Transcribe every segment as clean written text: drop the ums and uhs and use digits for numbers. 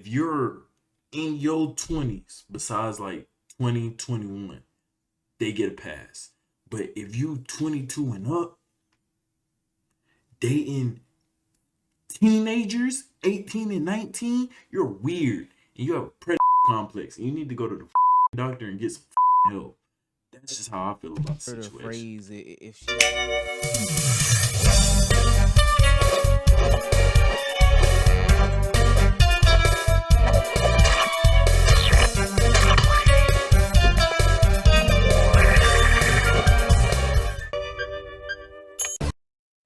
if you're in your 20s, besides like 20, 21, they get a pass. But if you 22 and up, dating teenagers, 18 and 19, you're weird. And you have a predator complex. And you need to go to the doctor and get some help. That's just how I feel about the situation. Phrase if she...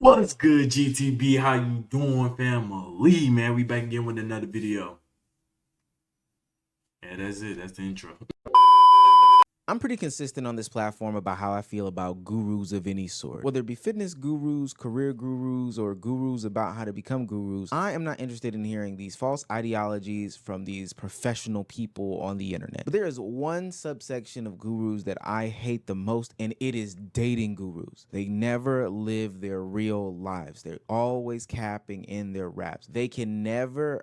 What's good, GTB? How you doing, family? Man, we back again with another video. Yeah, that's it. That's the intro. I'm pretty consistent on this platform about how I feel about gurus of any sort. Whether it be fitness gurus, career gurus, or gurus about how to become gurus, I am not interested in hearing these false ideologies from these professional people on the internet. But there is one subsection of gurus that I hate the most, and it is dating gurus. They never live their real lives. They're always capping in their raps. They can never,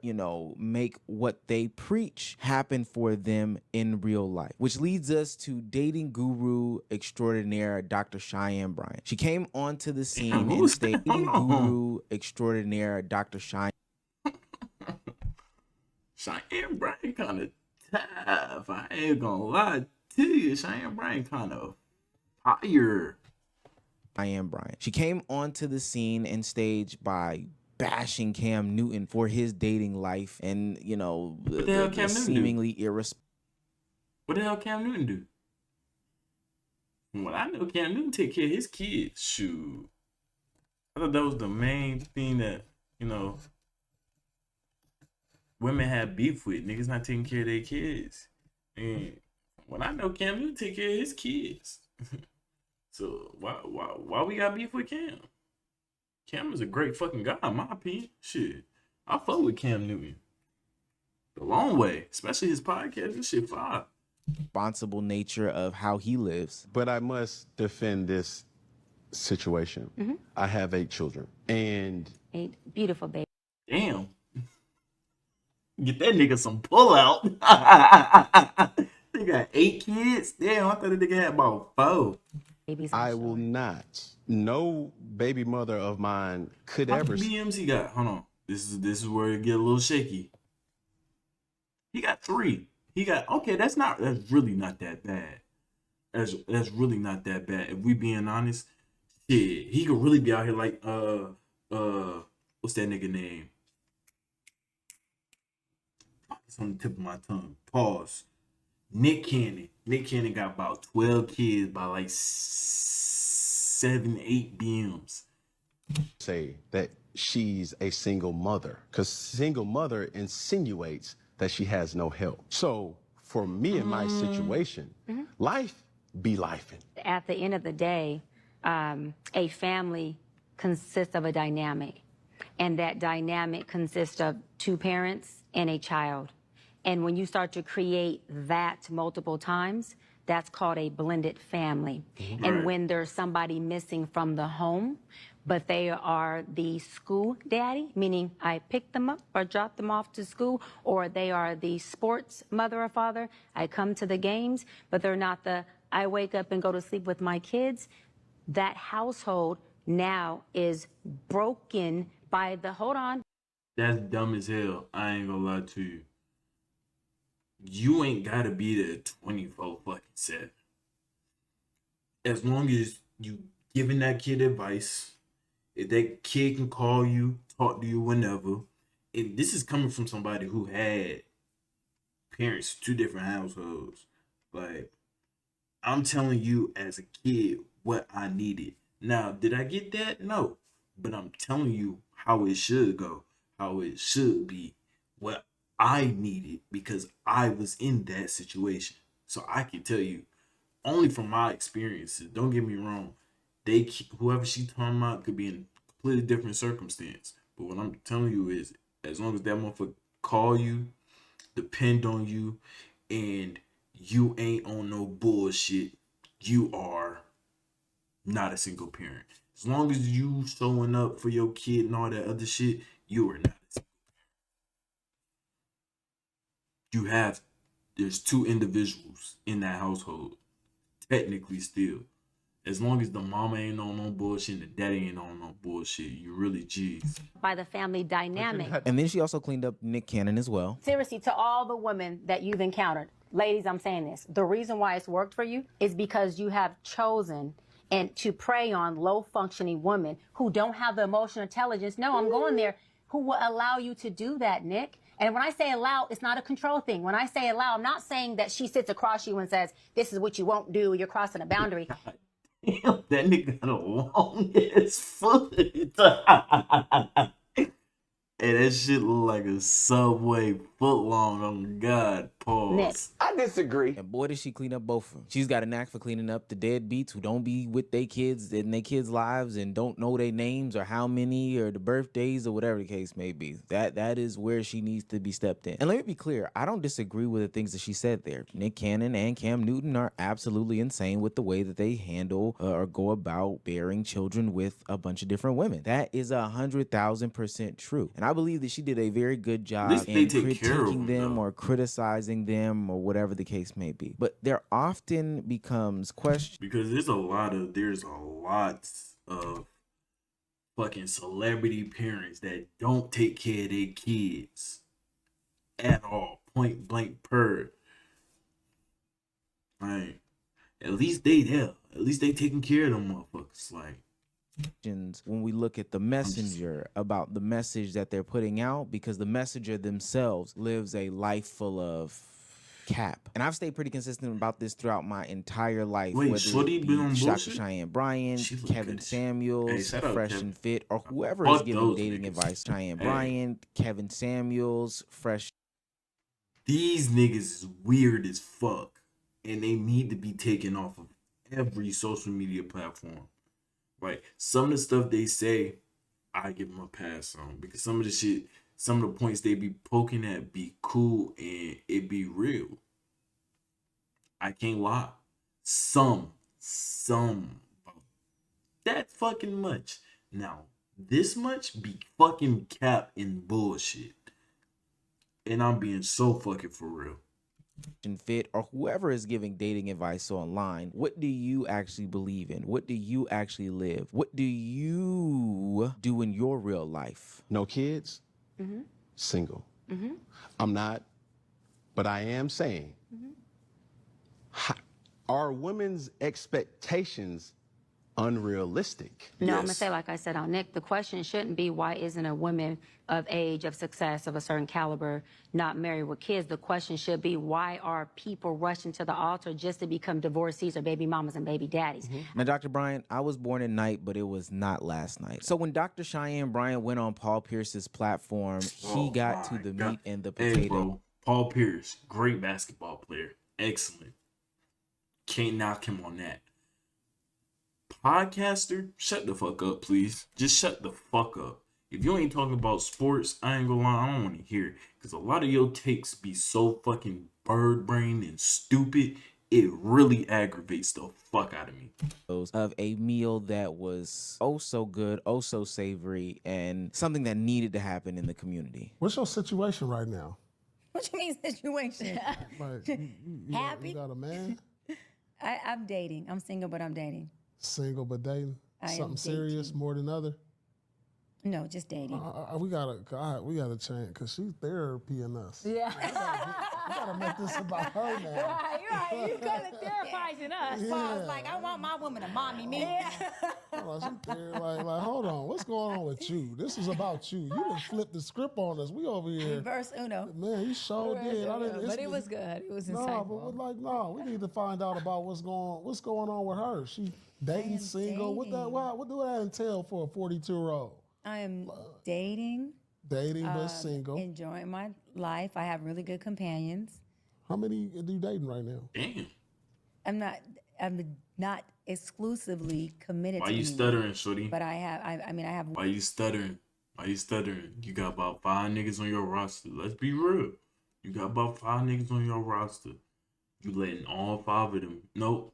make what they preach happen for them in real life, which leads us to dating guru extraordinaire Dr. Cheyenne Bryant. She came onto the scene and stayed dating guru extraordinaire Dr. Cheyenne Bryant kind of tough. I ain't gonna lie to you. Cheyenne Bryant kind of fire. Cheyenne Bryant. She came onto the scene and staged by bashing Cam Newton for his dating life and, the seemingly irresponsible. What the hell Cam Newton do? Well, I know Cam Newton take care of his kids. Shoot. I thought that was the main thing that, women have beef with. Niggas not taking care of their kids. And when I know Cam Newton take care of his kids. So why we got beef with Cam? Cam is a great fucking guy, in my opinion. Shit. I fuck with Cam Newton. The long way. Especially his podcast. This shit fire. Responsible nature of how he lives. But I must defend this situation. I have 8 children and 8 beautiful babies. Damn. Get that nigga some pullout. They got 8 kids. Damn, I thought the nigga had about 4. Babies. I will not. No baby mother of mine could ever. How many BMs he got? Hold on. This is where it get a little shaky. He got 3. He got, okay, that's really not that bad. That's really not that bad. If we being honest, shit, he could really be out here like what's that nigga name? It's on the tip of my tongue. Pause. Nick Cannon. Nick Cannon got about 12 kids by like 7, 8 BMs. Say that she's a single mother, because single mother insinuates that she has no help. So for me and my situation, life be lifing. At the end of the day, a family consists of a dynamic, and that dynamic consists of 2 parents and a child. And when you start to create that multiple times, that's called a blended family. And when there's somebody missing from the home, but they are the school daddy, meaning I pick them up or drop them off to school, or they are the sports mother or father, I come to the games, but they're not the I wake up and go to sleep with my kids. That household now is broken by the, hold on. That's dumb as hell. I ain't gonna lie to you. You ain't gotta be there 24 fucking 7. As long as you giving that kid advice, if that kid can call you, talk to you whenever, and this is coming from somebody who had parents, 2 different households. Like, I'm telling you as a kid what I needed. Now, did I get that? No. But I'm telling you how it should go, how it should be, what I needed, because I was in that situation. So I can tell you, only from my experiences, don't get me wrong, whoever she talking about could be in a completely different circumstance. But what I'm telling you is, as long as that motherfucker call you, depend on you, and you ain't on no bullshit, you are not a single parent. As long as you showing up for your kid and all that other shit, you are not a single there's two individuals in that household, technically still. As long as the mama ain't on no bullshit and the daddy ain't on no bullshit, you really G's. By the family dynamic. And then she also cleaned up Nick Cannon as well. Seriously, to all the women that you've encountered, ladies, I'm saying this. The reason why it's worked for you is because you have chosen and to prey on low functioning women who don't have the emotional intelligence. No, I'm going there. Who will allow you to do that, Nick? And when I say allow, it's not a control thing. When I say allow, I'm not saying that she sits across you and says, this is what you won't do, you're crossing a boundary. Damn, that nigga got a long ass foot. And that shit look like a Subway foot long. Oh God, pause. Nick. I disagree. And boy, did she clean up both of them. She's got a knack for cleaning up the deadbeats who don't be with their kids in their kids' lives and don't know their names or how many or the birthdays or whatever the case may be. That is where she needs to be stepped in. And let me be clear, I don't disagree with the things that she said there. Nick Cannon and Cam Newton are absolutely insane with the way that they handle or go about bearing children with a bunch of different women. That is 100,000% true. And I believe that she did a very good job least they in take care of critiquing them though. or criticizing them or whatever the case may be. But there often becomes questions Because there's a lot of fucking celebrity parents that don't take care of their kids at all. Point blank per. Like, at least they there. At least they taking care of them motherfuckers. Like, when we look at the messenger about the message that they're putting out, because the messenger themselves lives a life full of cap. And I've stayed pretty consistent about this throughout my entire life. Wait, whether Shorty it been be on Dr. bullshit? Cheyenne Bryant, She look Kevin good. Samuels, Hey, shout out Fresh Kevin. and Fit, or whoever Fuck is giving those dating niggas. advice. Cheyenne Hey. Bryant, Kevin Samuels, Fresh. These niggas is weird as fuck. And they need to be taken off of every social media platform. Like, some of the stuff they say, I give them a pass on. Because some of the points they be poking at be cool and it be real. I can't lie. Some, that fucking much. Now, this much be fucking cap and bullshit. And I'm being so fucking for real. and Fit, or whoever is giving dating advice online, what do you actually believe in? What do you actually live? What do you do in your real life? No kids, single. I'm not, but I am saying, are women's expectations unrealistic? No, I'm Yes. gonna say, like I said on Nick, the question shouldn't be why isn't a woman of age, of success, of a certain caliber not married with kids? The question should be why are people rushing to the altar just to become divorcees or baby mamas and baby daddies? Now, Dr. Bryant, I was born at night, but it was not last night. So when Dr. Cheyenne Bryant went on Paul Pierce's platform, he Oh got to my the God. meat and the Hey, potato. bro. Paul Pierce, great basketball player. Excellent. Can't knock him on that. Podcaster, shut the fuck up, please. Just shut the fuck up. If you ain't talking about sports, I ain't gonna lie, I don't want to hear it. Because a lot of your takes be so fucking bird brained and stupid, it really aggravates the fuck out of me. Of a meal that was oh so good, oh so savory, and something that needed to happen in the community. What's your situation right now? What you mean situation? Like, you Happy? got a man, I'm dating. I'm single, but I'm dating. single but dating. I am Something serious dating. more than other. No, just dating. We gotta change because she's therapying us. Yeah. We gotta make this about her now. You're right. You kind of therapizing us. So I was Yeah. like, I want my woman to mommy me. Hold on, she like, hold on, what's going on with you? This is about you. You done flipped the script on us. We over here. Verse uno. Man, you sure did. I didn't. But it was good. It was No, insightful. but no, we need to find out about what's going on with her. She dating, am single. What dating. what do that entail for a 42-year-old? I am dating, Dating but single. enjoying my life. I have really good companions. How many are you dating right now? Damn. I'm not exclusively committed Why to you anyone, stuttering, shorty? But I have Why you stuttering? Why you stuttering? You got about 5 niggas on your roster. Let's be real. You got about 5 niggas on your roster. You letting all 5 of them. Nope.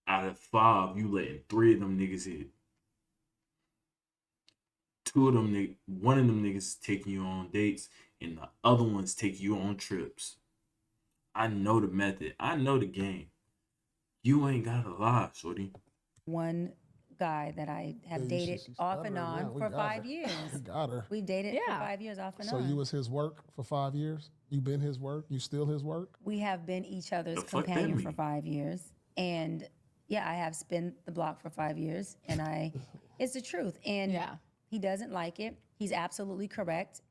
Out of 5, you letting 3 of them niggas hit. 2 of them one of them niggas is taking you on dates, and the other ones take you on trips. I know the method. I know the game. You ain't gotta lie, shorty. One guy that I have Yeah, dated she's off and stuttering now. on We for got 5 her. years. We got her. We dated for Yeah. 5 years off and So on. you was his work for 5 years? You been his work? You still his work? We have been each other's The fuck that companion for mean? 5 years. And yeah, I have spent the block for 5 years. And it's the truth. And Yeah. he doesn't like it. He's absolutely correct.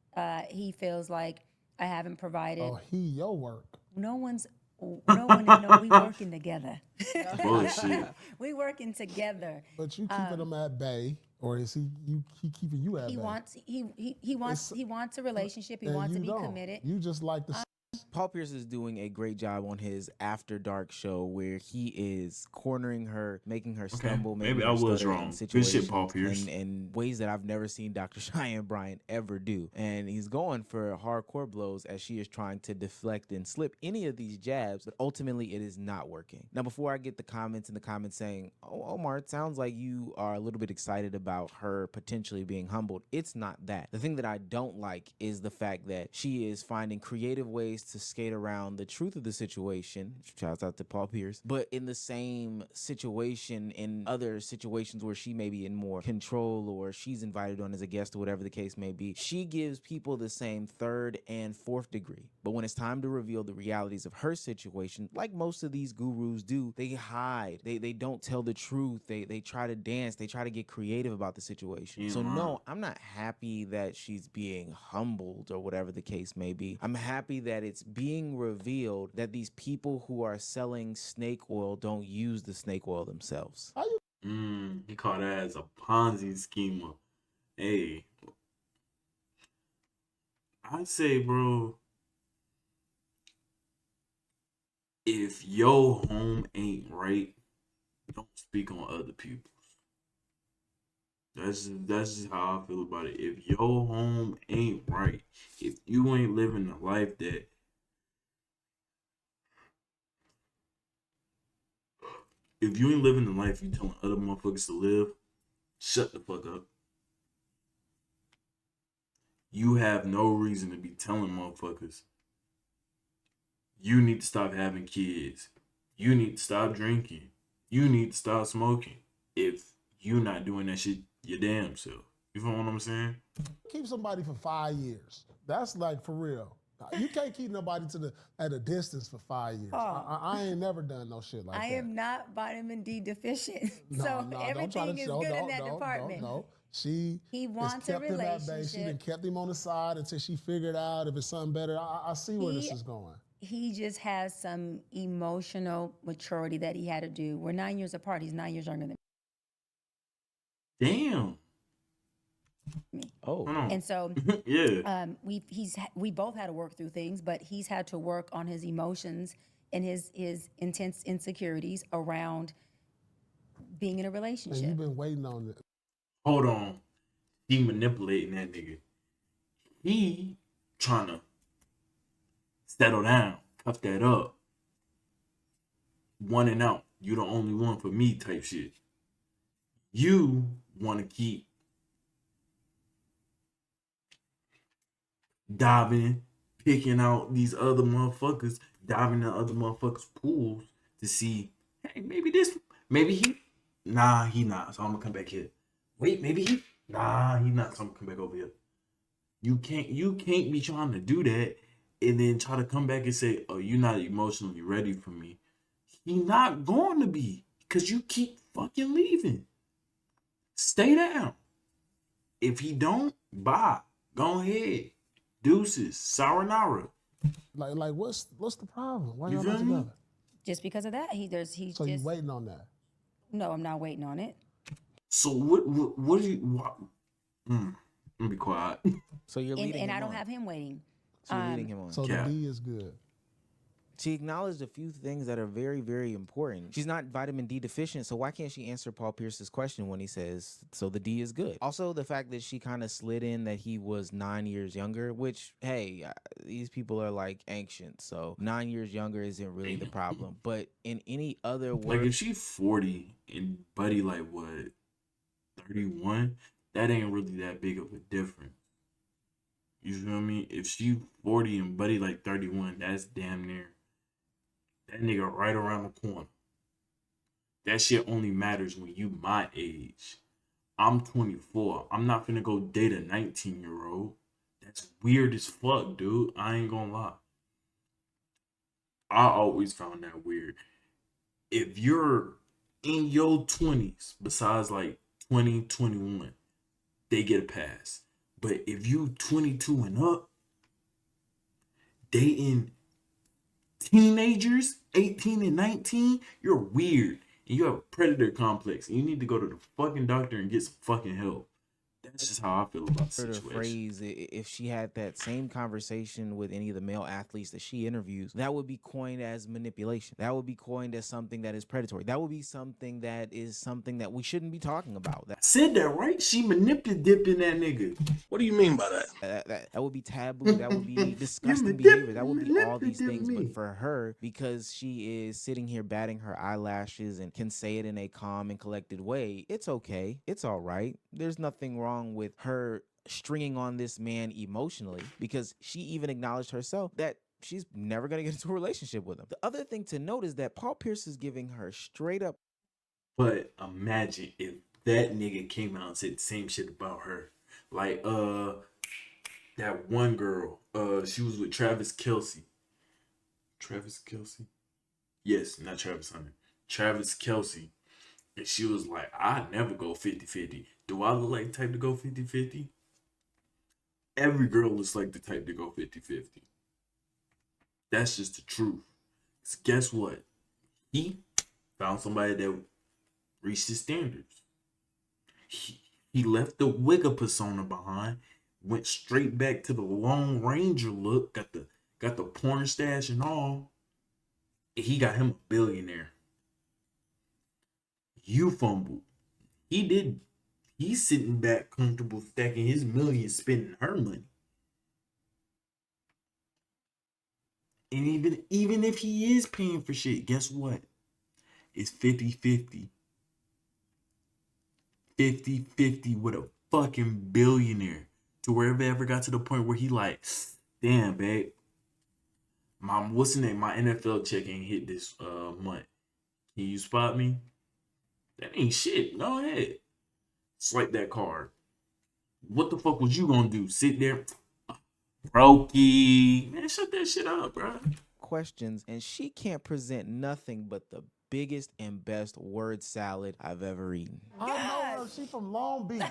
He feels like I haven't provided. Oh, he your work. No, we working together. Bullshit. We working together. But you keeping him at bay, or is he keeping you at He bay? wants a relationship. He And wants to you be don't. committed. You just like the Paul Pierce is doing a great job on his After Dark show where he is cornering her, making her stumble, maybe making I her was stutter wrong. in Good situations shit, Paul Pierce. in ways that I've never seen Dr. Cheyenne Bryant ever do. And he's going for hardcore blows as she is trying to deflect and slip any of these jabs, but ultimately it is not working. Now, before I get the comments saying, oh, Omar, it sounds like you are a little bit excited about her potentially being humbled. It's not that. The thing that I don't like is the fact that she is finding creative ways to skate around the truth of the situation. Shouts out to Paul Pierce. But in the same situation, in other situations where she may be in more control or she's invited on as a guest or whatever the case may be, she gives people the same third and fourth degree. But when it's time to reveal the realities of her situation, like most of these gurus do, they hide. They don't tell the truth. They try to dance. They try to get creative about the situation. So no, I'm not happy that she's being humbled or whatever the case may be. I'm happy that it's being revealed that these people who are selling snake oil don't use the snake oil themselves. He called that as a Ponzi schemer. Hey, I'd say, bro, if your home ain't right, don't speak on other people's. That's just how I feel about it. If your home ain't right, if you ain't living the life that if you ain't living the life you telling other motherfuckers to live, shut the fuck up. You have no reason to be telling motherfuckers you need to stop having kids. You need to stop drinking. You need to stop smoking. If you're not doing that shit your damn self. You feel what I'm saying? keep somebody for 5 years. That's like for real. You can't keep nobody at a distance for 5 years. I ain't never done no shit like that. I am not vitamin D deficient, No, so no, everything is good in that department. No. He wants kept a him at bay. She done relationship. kept him on the side until she figured out if it's something better. I see where this is going. He just has some emotional maturity that he had to do. We're 9 years apart. He's 9 years younger than Damn. me. Oh. Hold on. And so Yeah. we both had to work through things, but he's had to work on his emotions and his intense insecurities around being in a And relationship. you've been waiting on it. Hold on. He manipulating that nigga. He trying to settle down, cuff that up. One and out. You the only one for me type shit. You want to keep diving, picking out these other motherfuckers, diving in other motherfuckers' pools to see, hey, maybe he, nah, he not, so I'm gonna come back here. Wait, maybe he, nah, he not, so I'm gonna come back over here. You can't be trying to do that and then try to come back and say, oh, you're not emotionally ready for me. He not going to be, because you keep fucking leaving. Stay down. If he don't, bye. Go ahead. Deuces. Sayonara. Like what's the problem? Why You y'all feel not me? together? Just because of that, So you waiting on that? No, I'm not waiting on it. So what do you let me be quiet. So you're leading And him I don't on. have him waiting. So you're leading him on. So Yeah. the D is good. She acknowledged a few things that are very, very important. She's not vitamin D deficient, so why can't she answer Paul Pierce's question when he says, so the D is good? Also, the fact that she kind of slid in that he was 9 years younger, which, hey, these people are like ancient, so 9 years younger isn't really the problem. But in any other Like word, if she 40 and Buddy like what 31, that ain't really that big of a difference. You feel me? If she 40 and Buddy like 31, that's damn near that nigga right around the corner. That shit only matters when you my age. I'm 24. I'm not finna go date a 19-year-old. That's weird as fuck, dude. I ain't gonna lie. I always found that weird. If you're in your 20s, besides like 20, 21, they get a pass. But if you 22 and up, dating teenagers, 18 and 19, you're weird. And you have a predator complex. And you need to go to the fucking doctor and get some fucking help. That's just how I feel about the The situation. phrase, if she had that same conversation with any of the male athletes that she interviews, that would be coined as manipulation. That would be coined as something that is predatory. That would be something that we shouldn't be talking about. I said that, right? She dipping that nigga. What do you mean by that? That would be taboo. That would be disgusting behavior. That would be all these things. me. But for her, because she is sitting here batting her eyelashes and can say it in a calm and collected way, it's okay. It's all right. There's nothing wrong with her stringing on this man emotionally, because she even acknowledged herself that she's never going to get into a relationship with him. The other thing to note is that Paul Pierce is giving her straight up. But imagine if that nigga came out and said the same shit about her. Like, that one girl, she was with Travis Kelce. Travis Kelce? Yes, not Travis Hunter. Travis Kelce. And she was like, I never go 50-50. Do I look like the type to go 50-50? Every girl looks like the type to go 50-50. That's just the truth. 'Cause guess what? He found somebody that reached his standards. He left the wigger persona behind, went straight back to the Lone Ranger look, got the porn stash and all. And he got him a billionaire. You fumbled. He did. He's sitting back comfortable stacking his millions, spending her money. And even if he is paying for shit, guess what? It's 50-50. 50-50 with a fucking billionaire. To where it ever got to the point where he like, damn, babe. What's the name? My NFL check ain't hit this month. Can you spot me? That ain't shit. Go ahead. Swipe that card. What the fuck was you gonna do? Sit there? Brokey. Man, shut that shit up, bro. Questions, and she can't present nothing but the biggest and best word salad I've ever eaten. I know her. She from Long Beach.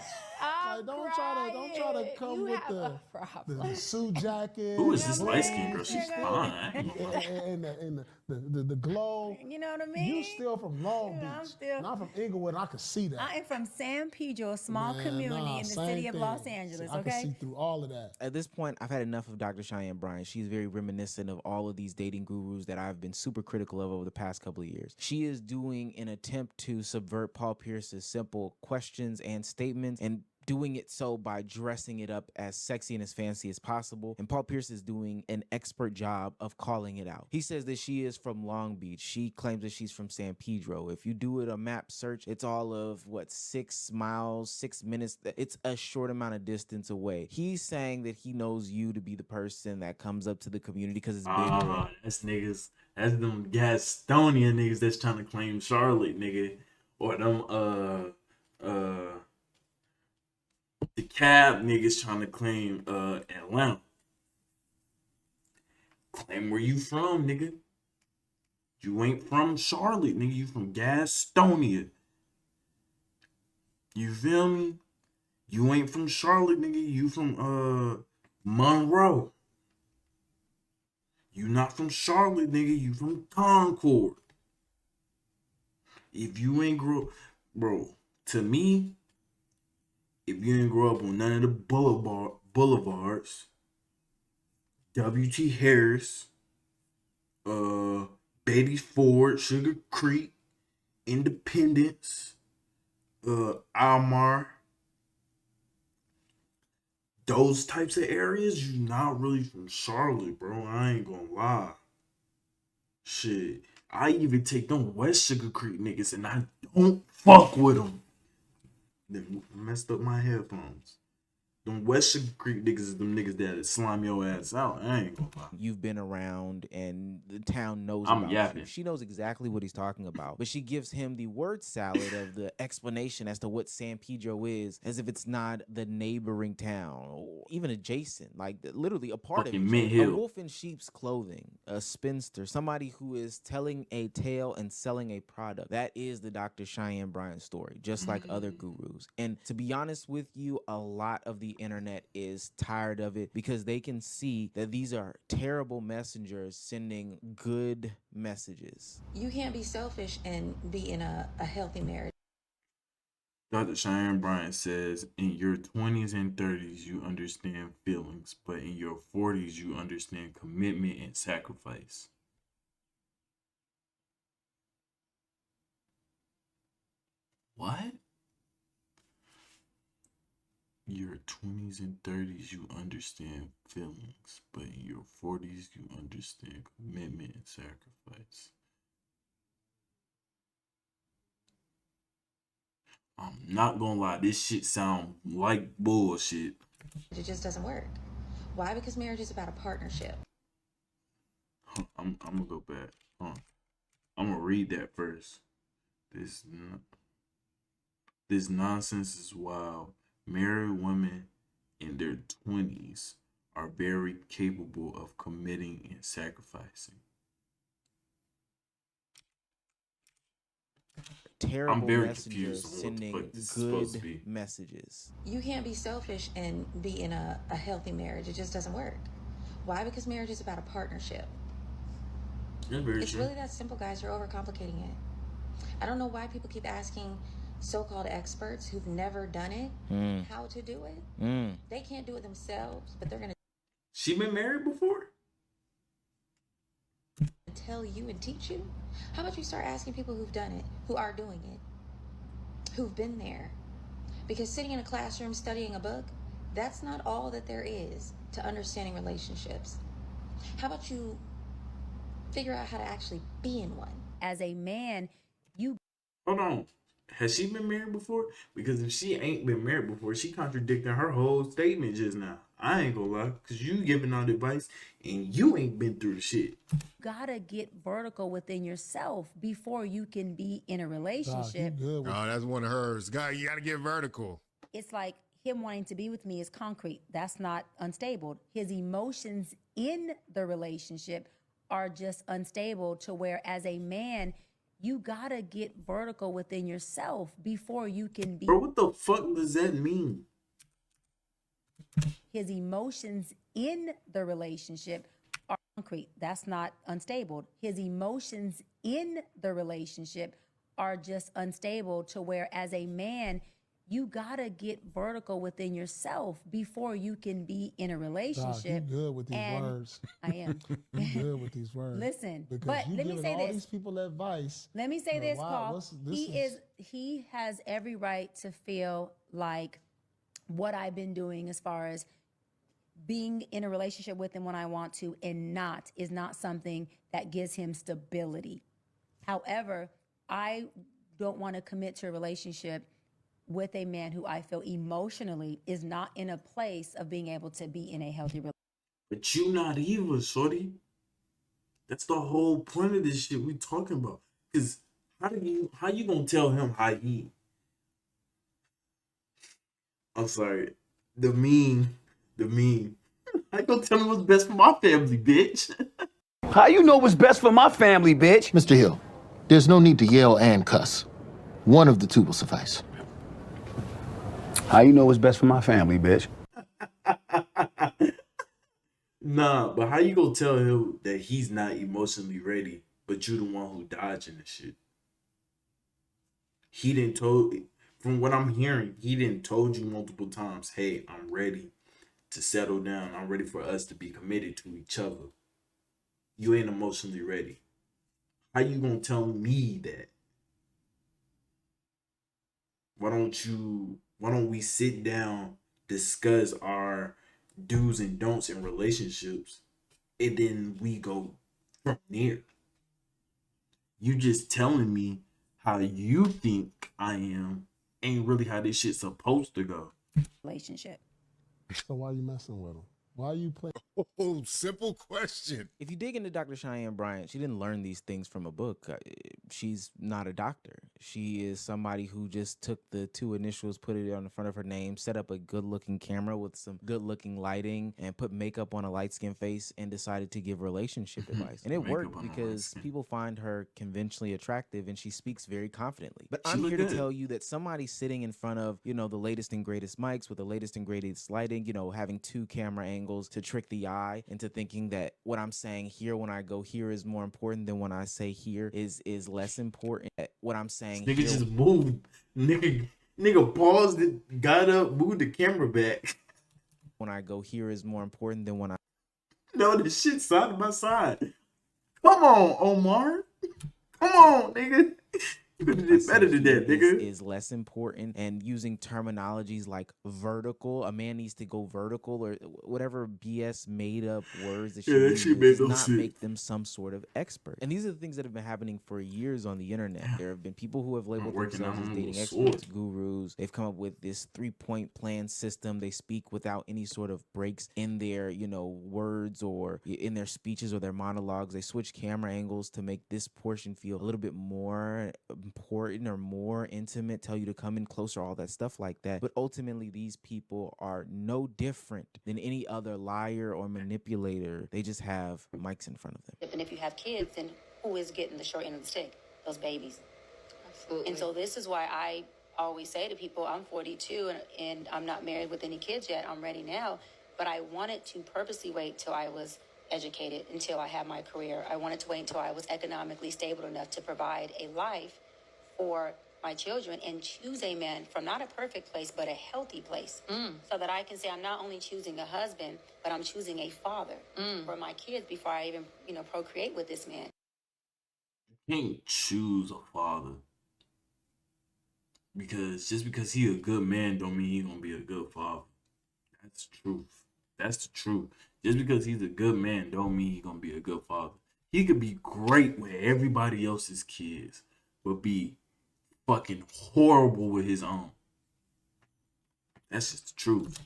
I'm Like, don't try to come You with have a problem. the suit jacket. Who is this the light skinned girl? boots, She's fine. and the glow. You know what I mean? You still from Long Yeah, Beach. I'm still- And I'm from Inglewood, and I can see that. I am from San Pedro, a small Man, community nah, in the same city of thing. Los Angeles, I can okay? see through all of that. At this point, I've had enough of Dr. Cheyenne Bryant. She's very reminiscent of all of these dating gurus that I've been super critical of over the past couple of years. She is doing an attempt to subvert Paul Pierce's simple questions and statements, and doing it so by dressing it up as sexy and as fancy as possible. And Paul Pierce is doing an expert job of calling it out. He says that she is from Long Beach. She claims that she's from San Pedro. If you do it a map search, it's all of 6 miles, 6 minutes. It's a short amount of distance away. He's saying that he knows you to be the person that comes up to the community because it's bigger. That's niggas. That's them Gastonia niggas that's trying to claim Charlotte, nigga. Or them the cab niggas trying to claim Atlanta. Claim where you from, nigga. You ain't from Charlotte, nigga. You from Gastonia. You feel me? You ain't from Charlotte, nigga. You from Monroe. You not from Charlotte, nigga. You from Concord. If you ain't bro, to me, if you ain't grow up on none of the boulevards, W.T. Harris, Beatty Ford, Sugar Creek, Independence, Almar, those types of areas, you not really from Charlotte, bro. I ain't gonna lie. Shit, I even take them West Sugar Creek niggas and I don't fuck with them. They messed up my headphones. them Western Creek niggas is them niggas that slime your ass out. I ain't gonna lie. You've been around and the town knows I'm about yapping. you. She knows exactly what he's talking about, but she gives him the word salad of the explanation as to what San Pedro is, as if it's not the neighboring town or even adjacent, like literally a part Fucking of Mint each other. Hill. A wolf in sheep's clothing, a spinster, somebody who is telling a tale and selling a product. That is the Dr. Cheyenne Bryant story, just like other gurus. And to be honest with you, a lot of the internet is tired of it because they can see that these are terrible messengers sending good messages. You can't be selfish and be in a healthy marriage. Dr. Cheyenne Bryant says, in your 20s and 30s, you understand feelings, but in your 40s, you understand commitment and sacrifice. What? Your 20s and 30s, you understand feelings, but in your 40s, you understand commitment and sacrifice. I'm not gonna lie, this shit sound like bullshit. It just doesn't work. Why? Because marriage is about a partnership. I'm gonna go back. I'm gonna read that first. This nonsense is wild. Married women in their 20s are very capable of committing and sacrificing. Terrible very messengers confused on what the sending fuck this is supposed to be. good messages. You can't be selfish and be in a healthy marriage. It just doesn't work. Why? Because marriage is about a partnership. That's very It's true. really that simple, guys. You're overcomplicating it. I don't know why people keep asking so-called experts who've never done it how to do it. They can't do it themselves, but they're going She been married before? to tell you and teach you. How about you start asking people who've done it, who are doing it, who've been there? Because sitting in a classroom studying a book, that's not all that there is to understanding relationships. How about you figure out how to actually be in one? As a man, you Hold on. Has she been married before? Because if she ain't been married before, she contradicting her whole statement just now. I ain't gonna lie, because you giving out advice and you ain't been through the shit. gotta get vertical within yourself before you can be in a Dog, you relationship. good with Oh, that's one of hers. God, you got to get vertical. It's like him wanting to be with me is concrete. That's not unstable. His emotions in the relationship are just unstable to where as a man, you gotta get vertical within yourself before you can be. Bro, what the fuck does that mean? His emotions in the relationship are concrete. That's not unstable. His emotions in the relationship are just unstable to where as a man, you gotta get vertical within yourself before you can be in a Dog, you relationship. good with these And words. I am. You good with these words. Listen, because but you let me giving say all this. these people advice. Let me say But this, wow, Paul. this He has every right to feel like what I've been doing as far as being in a relationship with him when I want to and is not something that gives him stability. However, I don't want to commit to a relationship with a man who I feel emotionally is not in a place of being able to be in a healthy relationship. But you not either, shorty. That's the whole point of this shit we talking about. Cause how you gonna tell him how he? I'm sorry, the meme. How you gonna tell him what's best for my family, bitch? How you know what's best for my family, bitch? Mr. Hill, there's no need to yell and cuss. One of the two will suffice. How you know what's best for my family, bitch? Nah, but how you gonna tell him that he's not emotionally ready, but you the one who dodging the shit? He didn't told, from what I'm hearing, he didn't told you multiple times, hey, I'm ready to settle down. I'm ready for us to be committed to each other. You ain't emotionally ready. How you gonna tell me that? Why don't we sit down, discuss our do's and don'ts in relationships, and then we go from there? You just telling me how you think I am ain't really how this shit's supposed to go. Relationship. So why you messing with him? Why you playing? Oh, simple question. If you dig into Dr. Cheyenne Bryant, she didn't learn these things from a book. She's not a doctor. She is somebody who just took the two initials, put it on the front of her name, set up a good-looking camera with some good-looking lighting, and put makeup on a light-skinned face and decided to give relationship advice. And it worked because people find her conventionally attractive and she speaks very confidently. But I'm here to tell you that somebody sitting in front of, you know, the latest and greatest mics with the latest and greatest lighting, you know, having two camera angles to trick the eye into thinking that what I'm saying here when I go here is more important than when I say here is less important. What I'm saying Nigga here just moved. Nigga paused it, got up, moved the camera back. when I go here is more important than when I No, this shit side by side. Come on, Omar. Come on, nigga. You could have did better than that, nigga. is less important, and using terminologies like vertical. A man needs to go vertical or whatever BS made up words that she uses does not make them some sort of expert. And these are the things that have been happening for years on the internet. There have been people who have labeled themselves as dating experts, gurus. They've come up with this 3-point plan system. They speak without any sort of breaks in their, you know, words or in their speeches or their monologues. They switch camera angles to make this portion feel a little bit more important or more intimate, tell you to come in closer, all that stuff like that. But ultimately, these people are no different than any other liar or manipulator. They just have mics in front of them. And if you have kids, then who is getting the short end of the stick? Those babies. Absolutely. And so this is why I always say to people, I'm 42 and I'm not married with any kids yet. I'm ready now. But I wanted to purposely wait till I was educated, until I had my career. I wanted to wait until I was economically stable enough to provide a life for my children and choose a man from not a perfect place, but a healthy place. So that I can say I'm not only choosing a husband, but I'm choosing a father for my kids before I even, you know, procreate with this man. You can't choose a father. Because just because he a good man don't mean he gonna be a good father. That's the truth. That's the truth. Just because he's a good man don't mean he gonna be a good father. He could be great with everybody else's kids, but be fucking horrible with his own. That's just the truth.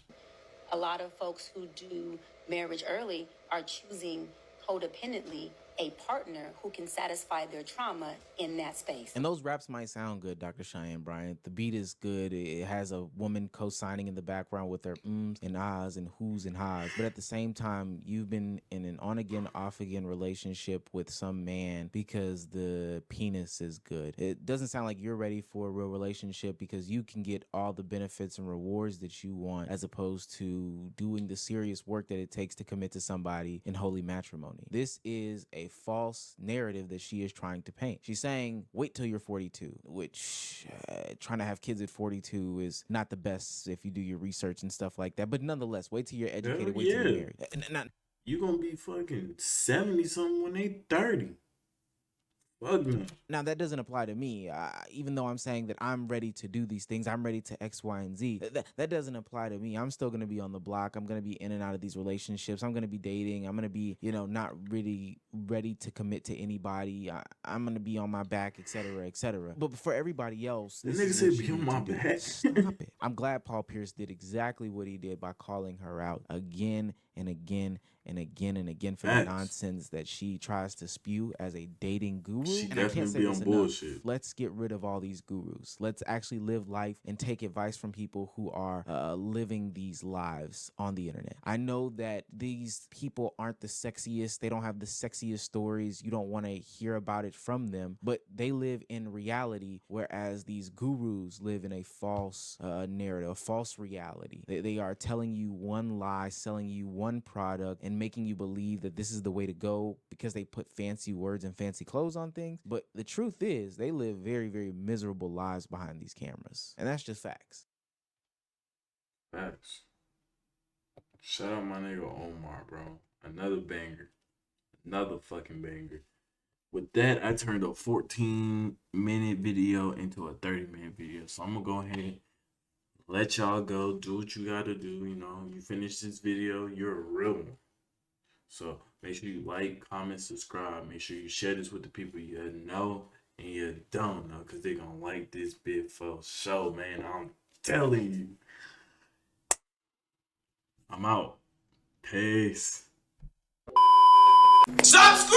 A lot of folks who do marriage early are choosing codependently a partner who can satisfy their trauma in that space. And those raps might sound good, Dr. Cheyenne Bryant. The beat is good. It has a woman co-signing in the background with her ums and ahs and who's and ha's. But at the same time, you've been in an on-again, off-again relationship with some man because the penis is good. It doesn't sound like you're ready for a real relationship because you can get all the benefits and rewards that you want as opposed to doing the serious work that it takes to commit to somebody in holy matrimony. This is a false narrative that she is trying to paint. She's saying, wait till you're 42, which trying to have kids at 42 is not the best if you do your research and stuff like that. But nonetheless, wait till you're educated, wait till you're married. You gonna be fucking 70-something when they 30. Fuck me. Now, that doesn't apply to me. Even though I'm saying that I'm ready to do these things, I'm ready to X, Y, and Z. That doesn't apply to me. I'm still going to be on the block. I'm going to be in and out of these relationships. I'm going to be dating. I'm going to be, you know, not really ready to commit to anybody. I'm going to be on my back, et cetera, et cetera. But for everybody else, The this nigga is said what be you on need my to do. back. Stop it. I'm glad Paul Pierce did exactly what he did by calling her out again and again and again and again for the nonsense that she tries to spew as a dating guru. She And I can't say definitely this on enough. bullshit. Let's get rid of all these gurus. Let's actually live life and take advice from people who are living these lives on the internet. I know that these people aren't the sexiest. They don't have the sexiest stories. You don't want to hear about it from them, but they live in reality, whereas these gurus live in a false narrative, a false reality. They are telling you one lie, selling you one product, and making you believe that this is the way to go because they put fancy words and fancy clothes on things. But the truth is, they live very, very miserable lives behind these cameras. And that's just facts. Facts. Shout out my nigga Omar, bro. Another banger. Another fucking banger. With that, I turned a 14-minute video into a 30-minute video. So I'm going to go ahead, let y'all go, do what you got to do. You know, you finish this video, you're a real one. So make sure you like, comment, subscribe. Make sure you share this with the people you know and you don't know, because they're going to like this bit for sure, man. I'm telling you. I'm out. Peace. Subscribe!